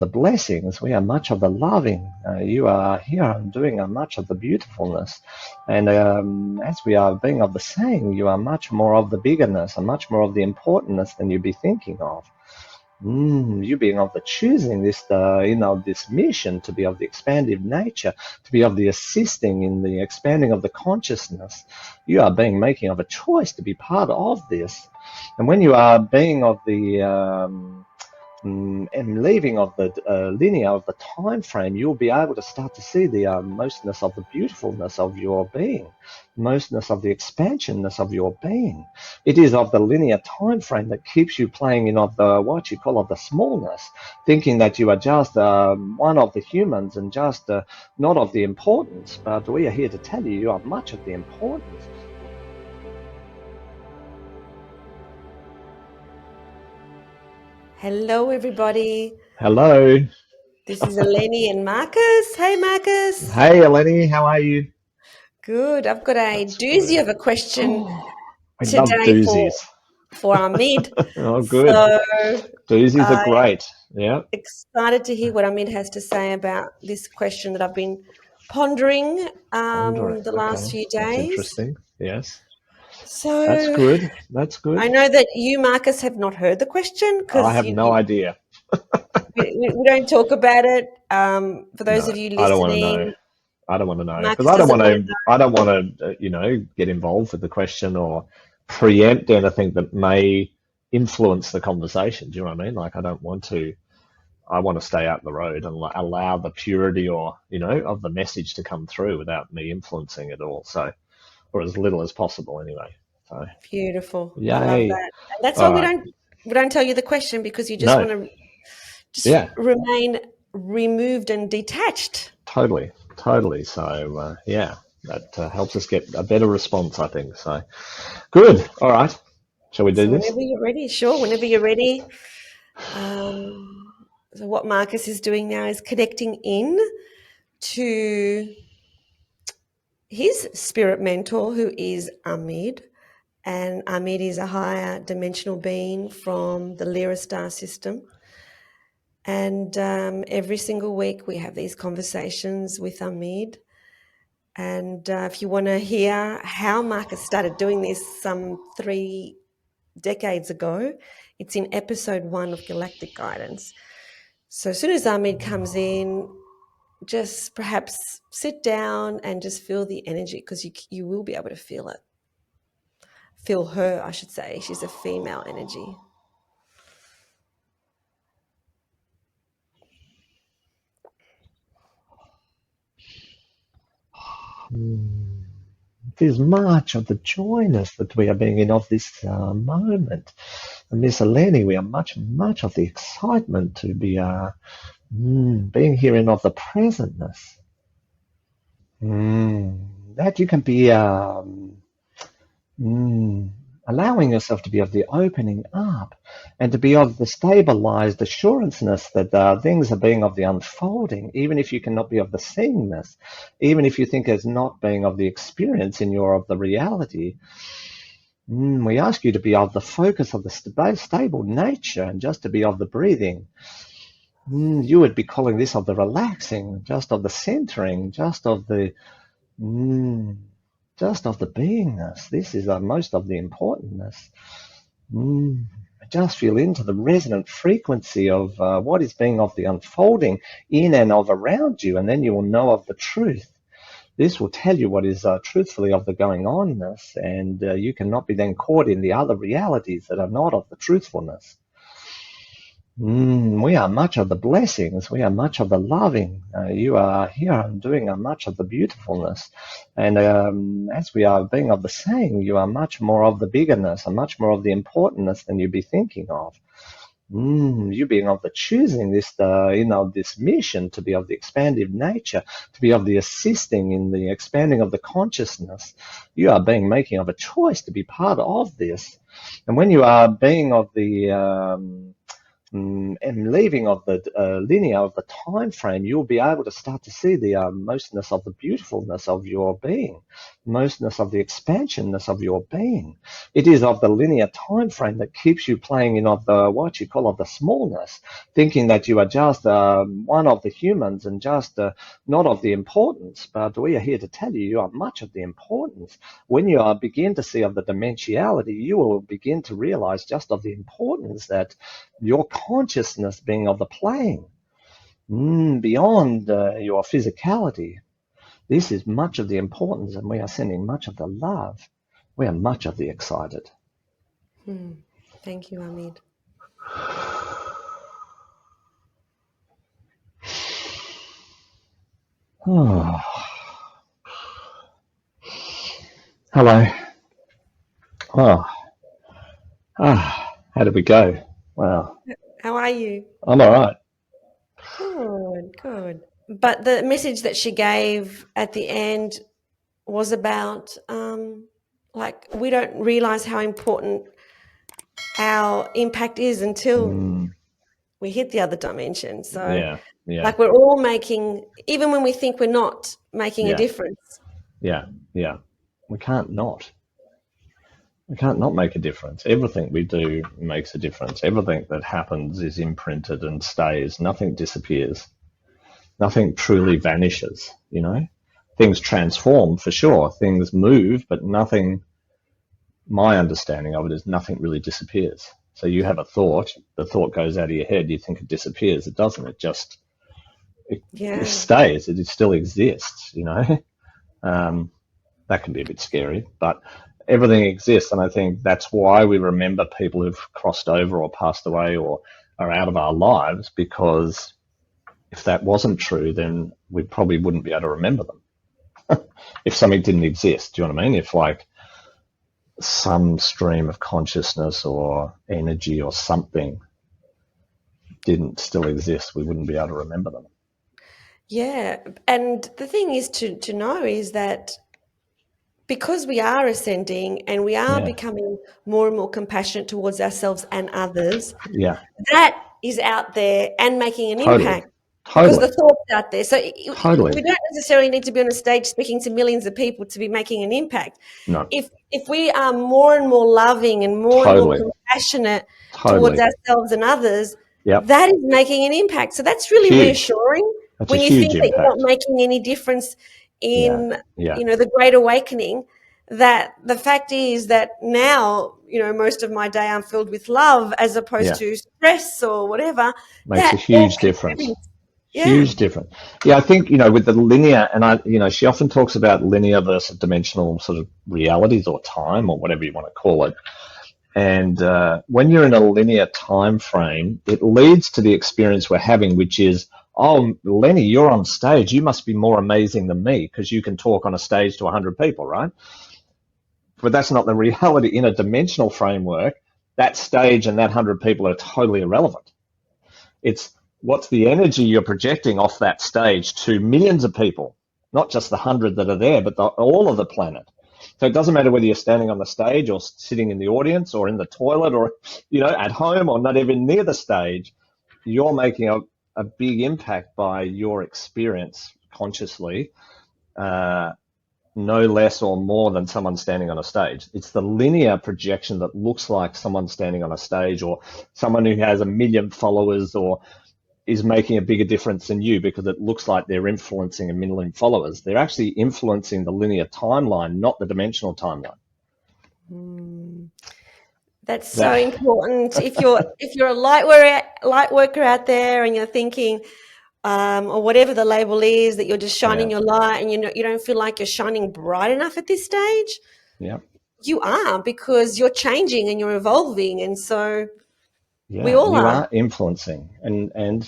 the blessings. We are much of the loving. You are here and doing much of the beautifulness. And as we are being of the saying, you are much more of the biggerness and much more of the importantness than you be thinking of. You being of the choosing this, this mission to be of the expansive nature, to be of the assisting in the expanding of the consciousness. You are being making of a choice to be part of this. And when you are being of the and leaving of the linear of the time frame, you'll be able to start to see the mostness of the beautifulness of your being, mostness of the expansionness of your being. It is of the linear time frame that keeps you playing in of the what you call of the smallness, thinking that you are just one of the humans and just not of the importance. But we are here to tell you, you are much of the importance. Hello, everybody. Hello. This is Eleni and Marcus. Hey, Marcus. Hey, Eleni. How are you? Good. I've got a That's doozy good. of a question I love today doozies. for Amit. Oh, good. So Doozies are I'm great. Yeah. excited to hear what Amit has to say about this question that I've been pondering Pondering. the last Okay. few That's days. interesting. Yes. That's So good. That's I good. know that you, Marcus, have not heard the question I because have no idea. we don't talk about it. For those No, of you I don't want to know. listening, I don't want to know because Marcus doesn't want to. I don't want to, get involved with the question or preempt anything that may influence the conversation. Do you know what I mean? Like, I don't want to. I want to stay out the road and allow the purity or, of the message to come through without me influencing it all. So, or as little as possible anyway. So, Beautiful. I love yay. that. And that's why All we right. don't tell you the question because you just No. want to just Yeah, remain removed and detached. totally. Totally. So, yeah, that helps us get a better response, I think. So, good. All right. Shall we do So this? whenever you're ready, sure, whenever you're ready. So what Marcus is doing now is connecting in to his spirit mentor, who is Ahmed. And Ahmed is a higher dimensional being from the Lyra star system. And every single week we have these conversations with Ahmed. And if you want to hear how Marcus started doing this some 3 decades ago, it's in episode 1 of Galactic Guidance. So as soon as Ahmed comes in, just perhaps sit down and just feel the energy because you will be able to feel it. Feel her, I should say. She's a female energy. It is much of the joyness that we are being in of this moment. And Miss Eleni, we are much, much of the excitement to be being here in of the presentness. That you can be allowing yourself to be of the opening up and to be of the stabilized assuranceness that things are being of the unfolding, even if you cannot be of the seeingness, even if you think as not being of the experience in your of the reality. We ask you to be of the focus of the stable nature and just to be of the breathing. You would be calling this of the relaxing, just of the centering, just of the beingness. This is most of the importantness. Just feel into the resonant frequency of what is being of the unfolding in and of around you, and then you will know of the truth. This will tell you what is truthfully of the going onness, and you cannot be then caught in the other realities that are not of the truthfulness. We are much of the blessings. We are much of the loving. You are here and doing much of the beautifulness. And as we are being of the saying, you are much more of the biggerness and much more of the importantness than you be thinking of. You being of the choosing this, this mission to be of the expansive nature, to be of the assisting in the expanding of the consciousness. You are being making of a choice to be part of this. And when you are being of the and leaving of the linear of the time frame, you'll be able to start to see the mostness of the beautifulness of your being, mostness of the expansionness of your being. It is of the linear time frame that keeps you playing in of the what you call of the smallness, thinking that you are just one of the humans and just not of the importance. But we are here to tell you, you are much of the importance. When you begin to see of the dimensionality, you will begin to realize just of the importance that your consciousness being of the plane, beyond your physicality. This is much of the importance, and we are sending much of the love. We are much of the excited. Thank you, Amit. Oh. Hello. Oh. How did we go? Wow. How are you? I'm all right. Good. But the message that she gave at the end was about like we don't realize how important our impact is until we hit the other dimension. So like we're all making, even when we think we're not making a difference. Yeah. We can't not. We can't not make a difference. Everything we do makes a difference. Everything that happens is imprinted and stays. Nothing disappears. Nothing truly vanishes, you know? Things transform for sure. Things move, but nothing, my understanding of it is nothing really disappears. So you have a thought, the thought goes out of your head, you think it disappears. It doesn't. It just it stays. It still exists, you know? That can be a bit scary, but everything exists, and I think that's why we remember people who've crossed over or passed away or are out of our lives, because if that wasn't true, then we probably wouldn't be able to remember them. If something didn't exist, do you know what I mean? If like some stream of consciousness or energy or something didn't still exist, we wouldn't be able to remember them. Yeah, and the thing is to know is that because we are ascending and we are becoming more and more compassionate towards ourselves and others, that is out there and making an impact. Because the thought's out there. So we don't necessarily need to be on a stage speaking to millions of people to be making an impact. No. If we are more and more loving and more and more compassionate towards ourselves and others, that is making an impact. So that's really reassuring when you think that you're not making any difference in the Great Awakening. That the fact is that now, most of my day I'm filled with love as opposed to stress or whatever. Makes a huge difference. Huge difference. Yeah, I think, with the linear, and she often talks about linear versus dimensional sort of realities or time or whatever you want to call it. And when you're in a linear time frame, it leads to the experience we're having, which is, oh, Lenny, you're on stage. You must be more amazing than me because you can talk on a stage to 100 people, right? But that's not the reality. In a dimensional framework, that stage and that 100 people are totally irrelevant. It's what's the energy you're projecting off that stage to millions of people, not just the 100 that are there, but all of the planet. So it doesn't matter whether you're standing on the stage or sitting in the audience or in the toilet or, at home or not even near the stage. You're making a big impact by your experience consciously, no less or more than someone standing on a stage. It's the linear projection that looks like someone standing on a stage or someone who has 1 million followers or is making a bigger difference than you because it looks like they're influencing 1 million followers. They're actually influencing the linear timeline, not the dimensional timeline. That's so important. If you're a light worker out there and you're thinking, or whatever the label is, that you're just shining your light and you don't feel like you're shining bright enough at this stage, you are, because you're changing and you're evolving, and so we all are influencing, and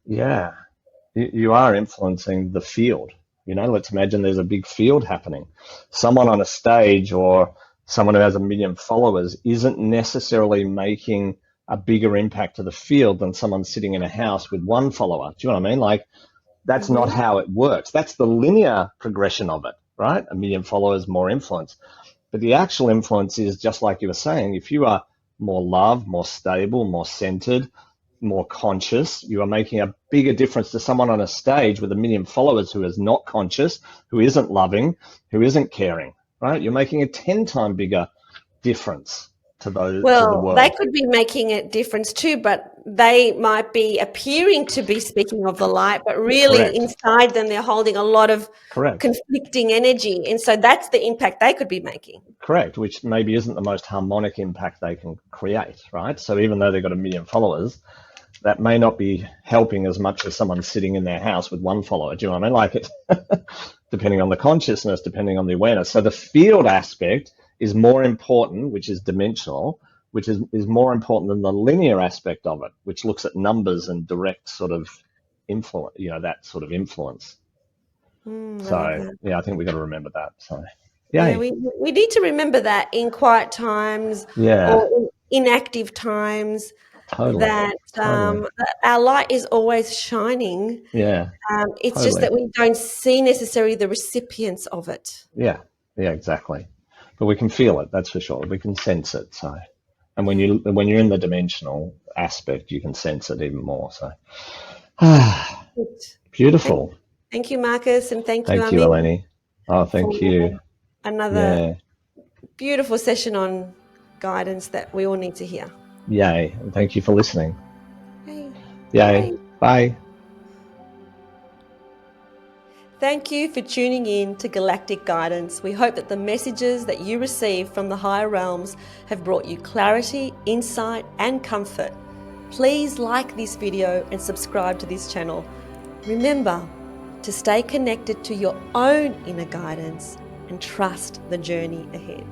you are influencing the field. Let's imagine there's a big field happening. Someone on a stage or someone who has 1 million followers isn't necessarily making a bigger impact to the field than someone sitting in a house with 1 follower. Do you know what I mean? Like, that's not how it works. That's the linear progression of it, right? 1 million followers, more influence. But the actual influence is just like you were saying, if you are more love, more stable, more centered, more conscious. You are making a bigger difference to someone on a stage with 1 million followers who is not conscious, who isn't loving, who isn't caring, right? You're making a 10 times bigger difference to the Well, they world. could be making a difference too, but they might be appearing to be speaking of the light, but really Correct. inside them, they're holding a lot of Correct. conflicting energy. And so that's the impact they could be making. Correct, which maybe isn't the most harmonic impact they can create, right? So even though they've got 1 million followers, that may not be helping as much as someone sitting in their house with 1 follower. Do you know what I mean? Like it, depending on the consciousness, depending on the awareness. So the field aspect is more important, which is dimensional, which is more important than the linear aspect of it, which looks at numbers and direct sort of influence, that sort of influence. I love So that. yeah, I think we've got to remember that. So Yeah, yay. we need to remember that in quiet times Yeah, or in inactive times, totally. that Totally. that our light is always shining. Yeah, It's just totally. that we don't see necessarily the recipients of it. Yeah, yeah, exactly. But we can feel it, that's for sure. We can sense it. So, and when Yeah. you're in the dimensional aspect, you can sense it even more. So, Good. Thank, beautiful. thank you, Marcus, and thank you, Thank you, Amin, Eleni. Oh, for thank you. another Yeah, beautiful session on guidance that we all need to hear. yay. And thank you for listening. Hey. Yay. Yay. Bye. Thank you for tuning in to Galactic Guidance. We hope that the messages that you receive from the higher realms have brought you clarity, insight, and comfort. Please like this video and subscribe to this channel. Remember to stay connected to your own inner guidance and trust the journey ahead.